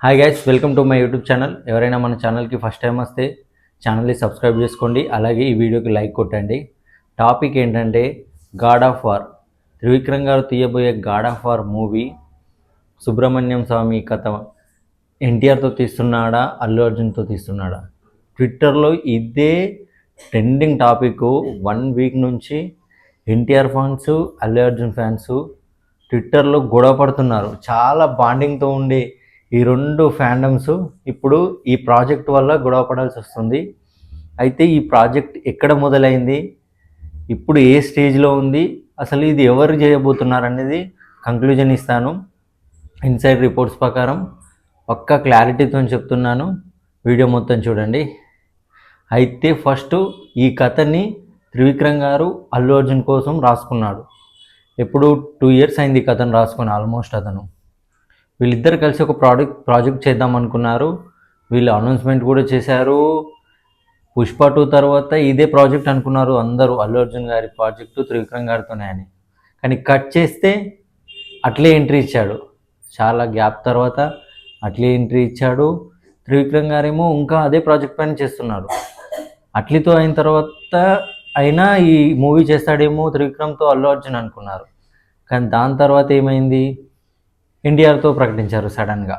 Hi guys, welcome to my YouTube channel. ఎవరైనా మన ఛానల్కి ఫస్ట్ టైం వస్తే ఛానల్ని సబ్స్క్రైబ్ చేసుకోండి, అలాగే ఈ వీడియోకి లైక్ కొట్టండి. టాపిక్ ఏంటంటే గాడ్ ఆఫ్ వార్. త్రివిక్రమ్ గారు తీయబోయే God of War movie Subrahmanyam Swamy కథ ఎన్టీఆర్తో తీస్తున్నాడా, అల్లు అర్జున్తో తీస్తున్నాడా? ట్విట్టర్లో ఇదే ట్రెండింగ్ టాపిక్. 1 వీక్ నుంచి ఎన్టీఆర్ ఫ్యాన్స్, అల్లు అర్జున్ ఫ్యాన్స్ ట్విట్టర్లో గొడవ పడుతున్నారు. చాలా బాండింగ్తో ఉండే ఈ రెండు ఫ్యాండమ్స్ ఇప్పుడు ఈ ప్రాజెక్ట్ వల్ల గొడవ పడాల్సి వస్తుంది. అయితే ఈ ప్రాజెక్ట్ ఎక్కడ మొదలైంది, ఇప్పుడు ఏ స్టేజ్లో ఉంది, అసలు ఇది ఎవరు చేయబోతున్నారు అనేది కంక్లూజన్ ఇస్తాను. ఇన్సైడ్ రిపోర్ట్స్ ప్రకారం పక్కా క్లారిటీతో చెప్తున్నాను, వీడియో మొత్తం చూడండి. అయితే ఫస్ట్ ఈ కథని త్రివిక్రమ్ గారు అల్లు అర్జున్ కోసం రాసుకున్నాడు. ఎప్పుడు 2 years అయింది ఈ కథను రాసుకొని. ఆల్మోస్ట్ అతను వీళ్ళిద్దరు కలిసి ఒక ప్రాజెక్ట్ చేద్దాం అనుకున్నారు. వీళ్ళు అనౌన్స్మెంట్ కూడా చేశారు. పుష్ప 2 తర్వాత ఇదే ప్రాజెక్ట్ అనుకున్నారు అందరూ, అల్లు అర్జున్ గారి ప్రాజెక్టు త్రివిక్రమ్ గారితోనే అని. కానీ కట్ చేస్తే అట్లే ఎంట్రీ ఇచ్చాడు. చాలా గ్యాప్ తర్వాత అట్లే ఎంట్రీ ఇచ్చాడు. త్రివిక్రమ్ గారేమో ఇంకా అదే ప్రాజెక్ట్ పైన చేస్తున్నారు. అట్లీతో అయిన తర్వాత అయినా ఈ మూవీ చేస్తాడేమో త్రివిక్రమ్తో అల్లు అర్జున్ అనుకున్నారు. కానీ దాని తర్వాత ఏమైంది, ఎన్టీఆర్తో ప్రకటించారు సడన్గా.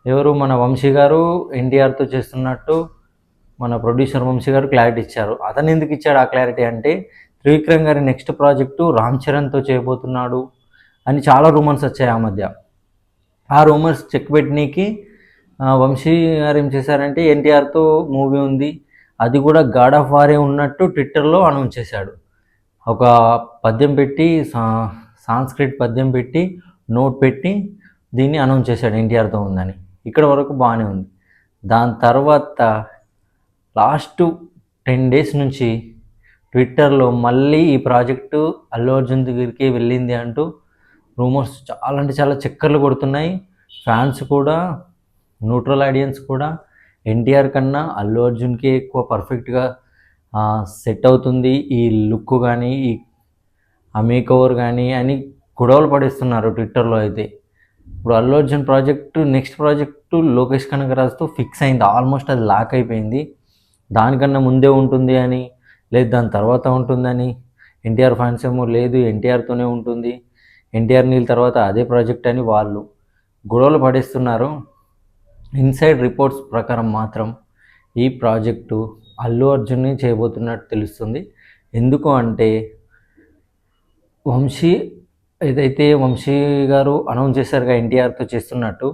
ఎవరు, మన వంశీ గారు ఎన్టీఆర్తో చేస్తున్నట్టు మన ప్రొడ్యూసర్ వంశీ గారు క్లారిటీ ఇచ్చారు. అతను ఎందుకు ఇచ్చాడు ఆ క్లారిటీ అంటే, త్రివిక్రమ్ గారి నెక్స్ట్ ప్రాజెక్టు రామ్ చరణ్తో చేయబోతున్నాడు అని చాలా రూమర్స్ వచ్చాయి ఆ మధ్య. ఆ రూమర్స్ చెక్ పెట్టనీకి వంశీ గారు ఏం చేశారంటే, ఎన్టీఆర్తో మూవీ ఉంది, అది కూడా గాడ్ ఆఫ్ వారే ఉన్నట్టు ట్విట్టర్లో అనౌన్స్ చేశాడు. ఒక పద్యం పెట్టి, సాంస్క్రిట్ పద్యం పెట్టి, నోట్ పెట్టి దీన్ని అనౌన్స్ చేశాడు ఎన్టీఆర్తో ఉందని. ఇక్కడ వరకు బాగానే ఉంది. దాని తర్వాత లాస్ట్ 10 days నుంచి ట్విట్టర్లో మళ్ళీ ఈ ప్రాజెక్టు అల్లు అర్జున్ దగ్గరికి వెళ్ళింది అంటూ రూమర్స్ చాలా అంటే చాలా చక్కర్లు కొడుతున్నాయి. ఫ్యాన్స్ కూడా, న్యూట్రల్ ఆడియన్స్ కూడా ఎన్టీఆర్ కన్నా అల్లు అర్జున్కి ఎక్కువ పర్ఫెక్ట్గా సెట్ అవుతుంది ఈ లుక్ కానీ, ఆ మేక్ ఓవర్ కానీ అని గొడవలు పడేస్తున్నారు ట్విట్టర్లో. అయితే ఇప్పుడు Allu Arjun project, next project Lokesh కనగరాజ్తో ఫిక్స్ అయింది. ఆల్మోస్ట్ అది లాక్ అయిపోయింది. దానికన్నా ముందే ఉంటుంది అని, లేదు దాని తర్వాత ఉంటుందని. ఎన్టీఆర్ ఫ్యాన్స్ ఏమో లేదు ఎన్టీఆర్తోనే ఉంటుంది, ఎన్టీఆర్ నీళ్ళ తర్వాత అదే ప్రాజెక్ట్ అని వాళ్ళు గొడవలు పడేస్తున్నారు. ఇన్సైడ్ రిపోర్ట్స్ ప్రకారం మాత్రం ఈ ప్రాజెక్టు అల్లు అర్జున్ని చేయబోతున్నట్టు తెలుస్తుంది. ఎందుకు అంటే, ఏదైతే వంశీ గారు అనౌన్స్ చేశారుగా ఎన్టీఆర్తో చేస్తున్నట్టు,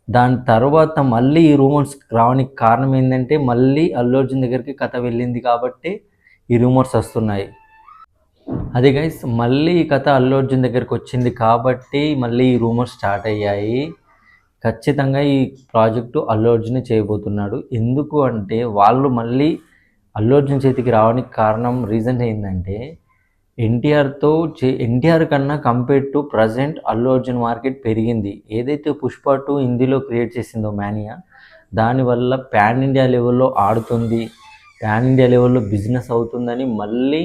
దాని తర్వాత మళ్ళీ ఈ రూమర్స్ రావడానికి కారణం ఏంటంటే, మళ్ళీ అల్లు అర్జున్ దగ్గరికి కథ వెళ్ళింది కాబట్టి ఈ రూమర్స్ వస్తున్నాయి. అదే గైస్, మళ్ళీ ఈ కథ అల్లు అర్జున్ దగ్గరికి వచ్చింది కాబట్టి మళ్ళీ ఈ రూమర్స్ స్టార్ట్ అయ్యాయి. ఖచ్చితంగా ఈ ప్రాజెక్టు అల్లు అర్జునే చేయబోతున్నాడు. ఎందుకు అంటే, వాళ్ళు మళ్ళీ అల్లు అర్జున్ చేతికి రావడానికి కారణం, రీజన్ ఏంటంటే, ఎన్టీఆర్ కన్నా compare to present Allu Arjun market పెరిగింది. ఏదైతే పుష్ప 2 హిందీలో క్రియేట్ చేసిందో మానియా, దానివల్ల పాన్ ఇండియా లెవెల్లో ఆడుతుంది, పాన్ ఇండియా లెవెల్లో బిజినెస్ అవుతుందని మళ్ళీ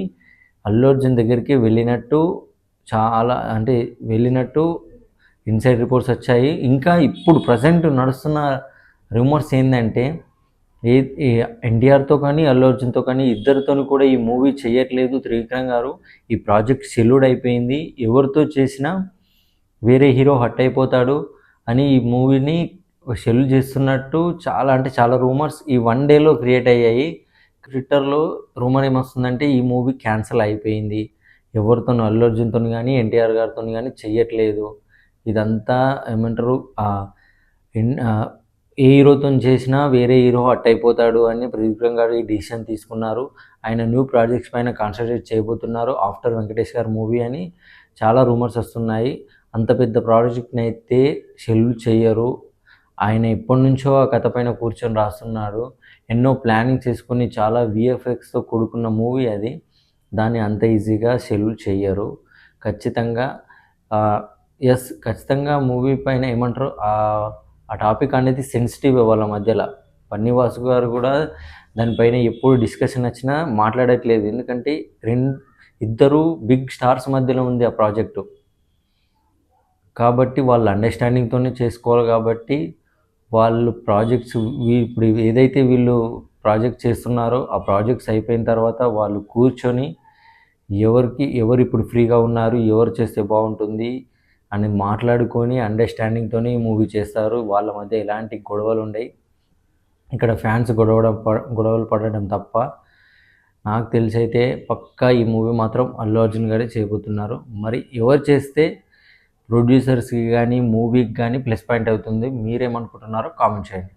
అల్లు అర్జున్ దగ్గరికి వెళ్ళినట్టు ఇన్సైడ్ రిపోర్ట్స్ వచ్చాయి. ఇంకా ఇప్పుడు ప్రజెంట్ నడుస్తున్న రూమర్స్ ఏంటంటే, ఎన్టీఆర్తో కానీ అల్లు అర్జున్తో కానీ ఇద్దరితో కూడా ఈ మూవీ చేయట్లేదు త్రివిక్రమ్ గారు. ఈ ప్రాజెక్ట్ సెల్యూడ్ అయిపోయింది, ఎవరితో చేసినా వేరే హీరో హట్ అయిపోతాడు అని ఈ మూవీని షెల్యూడ్ చేస్తున్నట్టు చాలా అంటే చాలా రూమర్స్ ఈ 1 dayలో క్రియేట్ అయ్యాయి. ట్విట్టర్లో రూమర్ ఏమొస్తుందంటే, ఈ మూవీ క్యాన్సిల్ అయిపోయింది, ఎవరితోనూ అల్లు అర్జున్తో కానీ ఎన్టీఆర్ గారితో కానీ చెయ్యట్లేదు. ఇదంతా ఏమంటారు, ఏ హీరోతో చేసినా వేరే హీరో హట్ అయిపోతాడు అని త్రివిక్రమ్ గారు ఈ డిసిషన్ తీసుకున్నారు. ఆయన న్యూ ప్రాజెక్ట్స్ పైన కాన్సన్ట్రేట్ చేయబోతున్నారు ఆఫ్టర్ వెంకటేష్ గారి మూవీ అని చాలా రూమర్స్ వస్తున్నాయి. అంత పెద్ద ప్రాజెక్ట్ని అయితే షెల్యూడ్ చేయరు. ఆయన ఎప్పటి నుంచో ఆ కథ పైన కూర్చొని రాస్తున్నాడు. ఎన్నో ప్లానింగ్ చేసుకుని చాలా విఎఫ్ఎక్స్తో కూడుకున్న మూవీ అది. దాన్ని అంత ఈజీగా షెల్యూడ్ చేయరు. ఖచ్చితంగా ఖచ్చితంగా మూవీ పైన ఏమంటారు, ఆ టాపిక్ అనేది సెన్సిటివ్ వాళ్ళ మధ్యలో. పన్నీవాసు గారు కూడా దానిపైన ఎప్పుడు డిస్కషన్ వచ్చినా మాట్లాడట్లేదు. ఎందుకంటే ఇద్దరు బిగ్ స్టార్స్ మధ్యలో ఉంది ఆ ప్రాజెక్టు కాబట్టి వాళ్ళు అండర్స్టాండింగ్తోనే చేసుకోవాలి. కాబట్టి వాళ్ళు ప్రాజెక్ట్స్ ఇప్పుడు ఏదైతే వీళ్ళు ప్రాజెక్ట్ చేస్తున్నారో ఆ ప్రాజెక్ట్స్ అయిపోయిన తర్వాత వాళ్ళు కూర్చొని ఎవరు ఇప్పుడు ఫ్రీగా ఉన్నారు, ఎవరు చేస్తే బాగుంటుంది అని మాట్లాడుకొని అండర్స్టాండింగ్తోనే ఈ మూవీ చేస్తారు. వాళ్ళ మధ్య ఎలాంటి గొడవలు ఉండవు. ఇక్కడ ఫ్యాన్స్ గొడవలు పడడం తప్ప నాకు తెలిసైతే పక్కా ఈ మూవీ మాత్రం అల్లు అర్జున్ గారే చేయబోతున్నారు. మరి ఎవరు చేస్తే ప్రొడ్యూసర్స్కి కానీ మూవీకి కానీ ప్లస్ పాయింట్ అవుతుంది, మీరేమనుకుంటున్నారో కామెంట్ చేయండి.